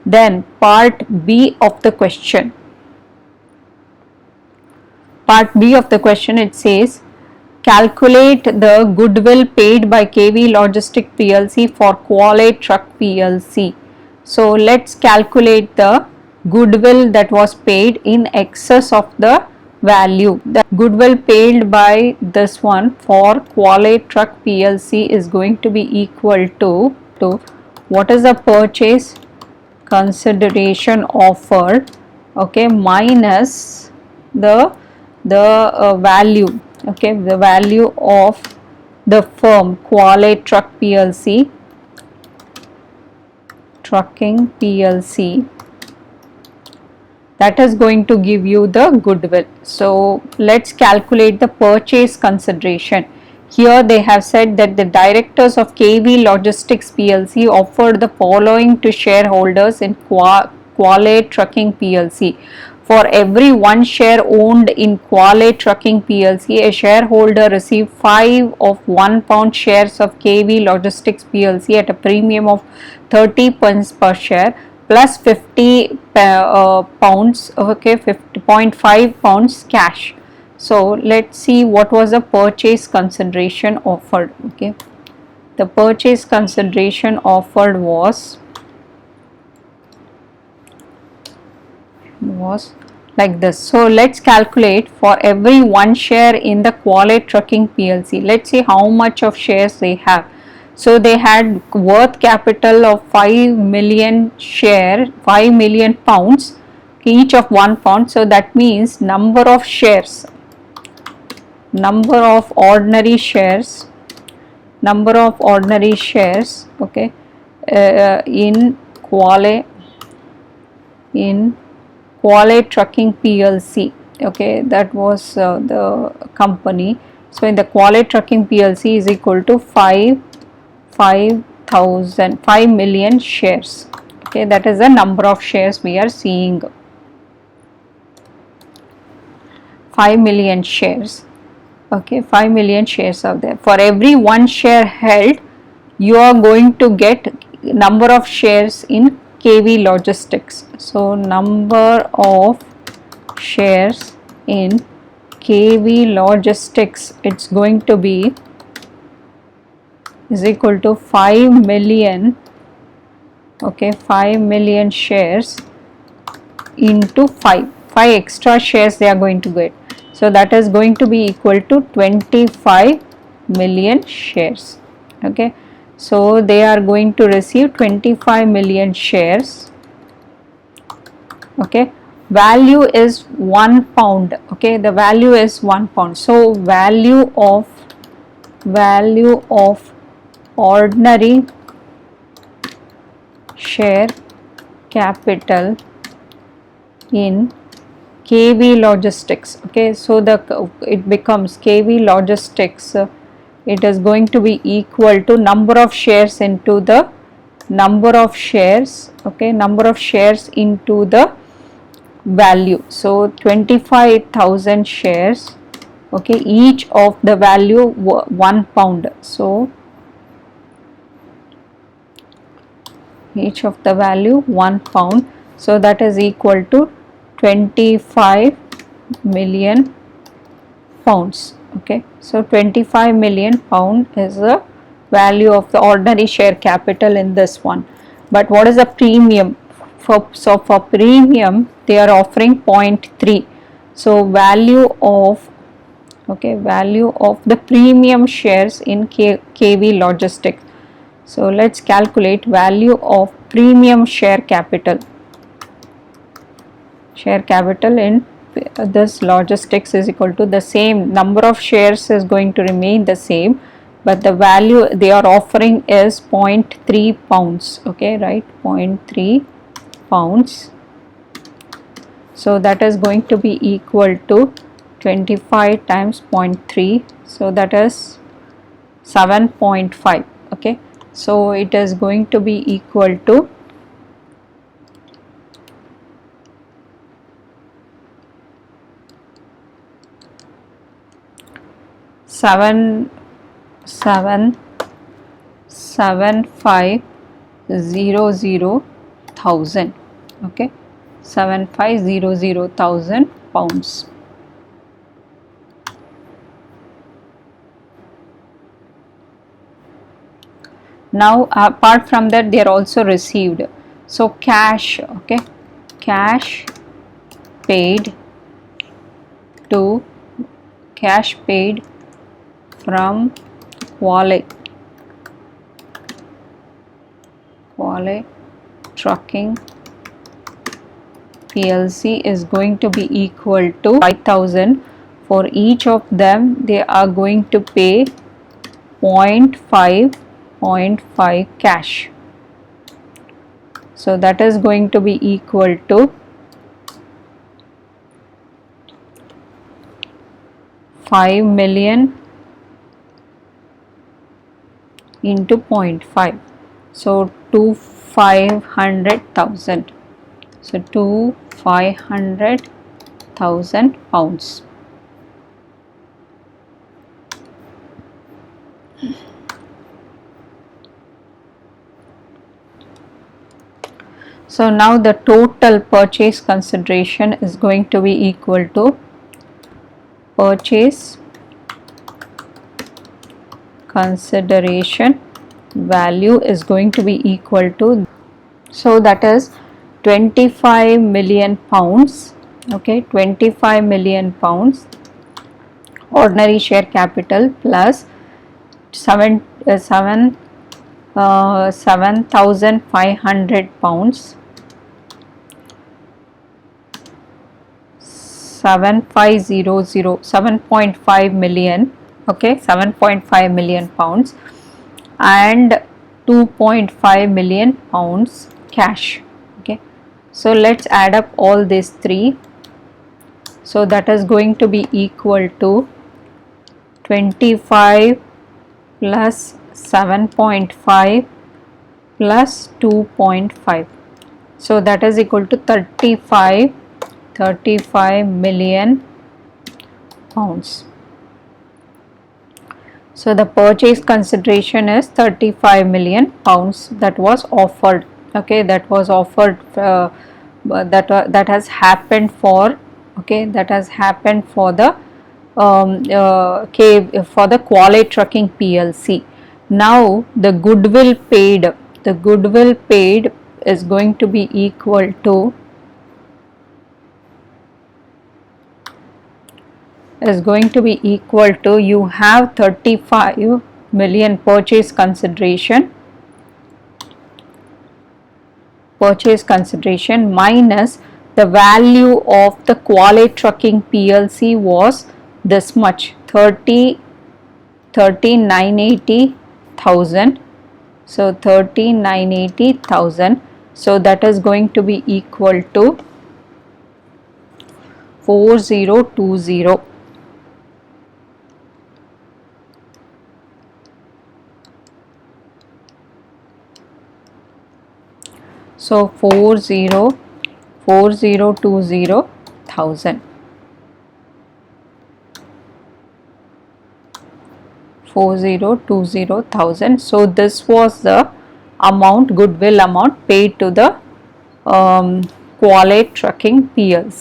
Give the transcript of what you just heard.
Then part B of the question. Part B of the question, it says, calculate the goodwill paid by KV Logistics PLC for Quality Truck PLC. So let's calculate the goodwill that was paid in excess of the value. The goodwill paid by this one for Quality Truck PLC is going to be equal to what is the purchase consideration offered, okay, minus the value, okay, the value of the firm Quality Truck PLC, Trucking PLC, that is going to give you the goodwill. So let's calculate the purchase consideration. Here they have said that the directors of KV Logistics PLC offered the following to shareholders in Quality Trucking PLC. For every one share owned in Quality Trucking PLC, a shareholder received 5 of £1 shares of KV Logistics PLC at a premium of 30 pence per share plus 50 pounds, okay, 50.5 pounds cash. So let's see what was the purchase consideration offered. Okay, the purchase consideration offered was like this. So let's calculate for every one share in the Quality Trucking PLC. Let's see how much of shares they have. So they had worth capital of 5 million share, 5 million pounds, each of £1. So that means number of shares, number of ordinary shares, okay, in Quality Trucking PLC, okay, that was the company. So in the Quality Trucking PLC is equal to 5 million shares, okay, that is the number of shares we are seeing, 5 million shares, okay, 5 million shares are there. For every one share held, you are going to get number of shares in KV Logistics. So number of shares in KV Logistics, it's going to be is equal to 5 million, okay, 5 million shares into 5 extra shares they are going to get. So that is going to be equal to 25 million shares, okay. So they are going to receive 25 million shares, okay. Value is £1, okay, the value is £1. So value of ordinary share capital in KV Logistics, okay. So it becomes KV Logistics, it is going to be equal to number of shares into the number of shares, okay, number of shares into the value. So 25,000 shares, okay, each of the value £1. So each of the value £1. So that is equal to 25 million pounds, okay. So 25 million pound is the value of the ordinary share capital in this one. But what is the premium? So for premium they are offering 0.3. So value of, okay, value of the premium shares in KV Logistics. So let's calculate value of premium share capital. Share capital in this logistics is equal to the same number of shares is going to remain the same, but the value they are offering is 0.3 pounds, okay, right, 0.3 pounds. So that is going to be equal to 25 times 0.3, so that is 7.5, okay. So it is going to be equal to 7,750,000 thousand. Okay, 7500,000 pounds. Now apart from that, they are also received. So cash, okay, cash paid to cash paid from Quality Trucking PLC is going to be equal to 5,000. For each of them, they are going to pay 0.5 cash. So that is going to be equal to 5 million into 0.5. So 500,000. So 500,000 pounds. So now the total purchase consideration is going to be equal to purchase consideration value is going to be equal to, so that is 25 million pounds. Okay, 25 million pounds ordinary share capital plus 7,500 pounds, 7.5 million. Okay, 7.5 million pounds and 2.5 million pounds cash. Okay, so let's add up all these three. So that is going to be equal to 25 plus 7.5 plus 2.5. So that is equal to 35 million pounds. So the purchase consideration is 35 million pounds that was offered. Okay, that was offered, that has happened for, okay, that has happened for the for the Quality Trucking PLC. Now the goodwill paid is going to be equal to you have 35 million purchase consideration minus the value of the Quality Trucking PLC was this much, 3980,000. So 3980,000. So that is going to be equal to 4020. So 4020,000. 4020,000. So this was the amount, goodwill amount paid to the Quality Trucking PLC.